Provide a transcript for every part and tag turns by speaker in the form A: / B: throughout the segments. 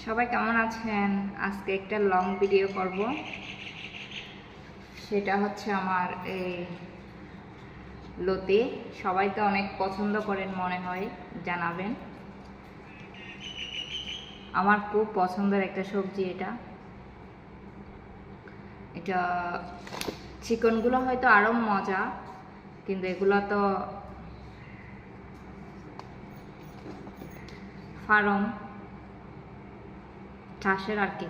A: সবাই কেমন আছেন? আজকে একটা লং ভিডিও করব। সেটা হচ্ছে আমার এই লতি। সবাই তো অনেক পছন্দ করেন মনে হয়, জানাবেন। আমার খুব পছন্দের একটা সবজি এটা। এটা চিকনগুলো হয়তো আরও মজা, কিন্তু এগুলো তো ফার্ম চাষের আর কি।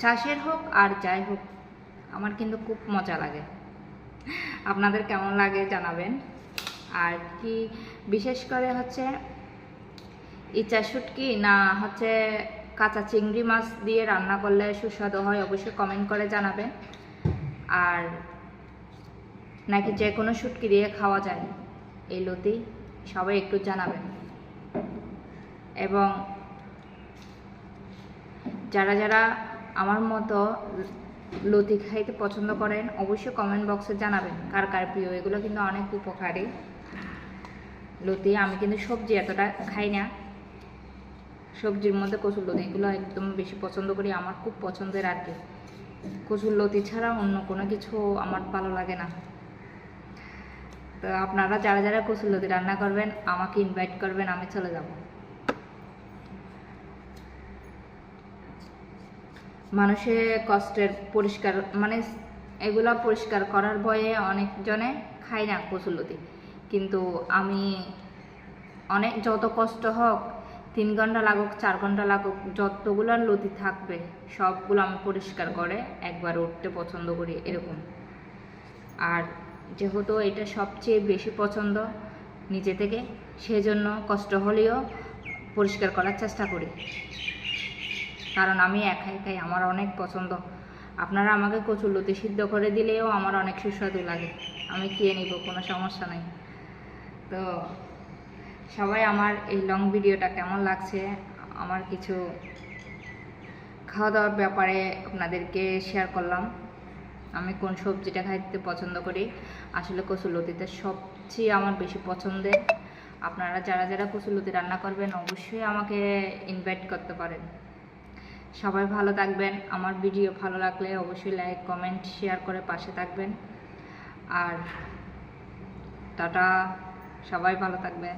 A: চাষের হোক আর যাই হোক, আমার কিন্তু খুব মজা লাগে। আপনাদের কেমন লাগে জানাবেন। আর কি বিশেষ করে হচ্ছে ইচা শুটকি না হচ্ছে কাঁচা চিংড়ি মাছ দিয়ে রান্না করলে সুস্বাদু হয়, অবশ্যই কমেন্ট করে জানাবেন। আর নাকি যে কোনো শুটকি দিয়ে খাওয়া যায় এই লতি, সবাই একটু জানাবেন। এবং যারা যারা আমার মতো লতি খাইতে পছন্দ করেন অবশ্যই কমেন্ট বক্সে জানাবেন কার কার প্রিয়। এগুলো কিন্তু অনেক উপকারী লতি। আমি কিন্তু সবজি এতটা খাই না, সবজির মধ্যে কচুর লতি এগুলো একদম বেশি পছন্দ করি। আমার খুব পছন্দের আর কি। কচুর লতি ছাড়া অন্য কোনো কিছু আমার ভালো লাগে না। তো আপনারা যারা যারা কচুর লতি রান্না করবেন আমাকে ইনভাইট করবেন, আমি চলে যাব। মানুষের কষ্টের পরিষ্কার মানে এগুলা পরিষ্কার করার ভয়ে অনেকজনে খায় না কচুরলতি, কিন্তু আমি অনেক যত কষ্ট হোক 3 ঘন্টা লাগুক 4 ঘন্টা লাগুক, যতগুলো লতি থাকবে সবগুলো আমি পরিষ্কার করে একবার উঠতে পছন্দ করি এরকম। আর যেহেতু এটা সবচেয়ে বেশি পছন্দ নিজে থেকে, সেজন্য কষ্ট হলেও পরিষ্কার করার চেষ্টা করি, কারণ আমি একাই খাই, আমার অনেক পছন্দ। আপনারা আমাকে কচুরলতি সিদ্ধ করে দিলেও আমার অনেক সুস্বাদু লাগে, আমি খেয়ে নিব, কোনো সমস্যা নেই। তো সবাই আমার এই লং ভিডিওটা কেমন লাগছে, আমার কিছু খাওয়া দাওয়ার ব্যাপারে আপনাদেরকে শেয়ার করলাম। আমি কোন সবজিটা খাইতে পছন্দ করি, আসলে কচুরলতিতে সবচেয়ে আমার বেশি পছন্দের। আপনারা যারা যারা কচুরলতি রান্না করবেন অবশ্যই আমাকে ইনভাইট করতে পারেন। সবাই ভালো থাকবেন। আমার ভিডিও ভালো লাগলে অবশ্যই লাইক কমেন্ট শেয়ার করে পাশে থাকবেন। আর টাটা, সবাই ভালো থাকবেন।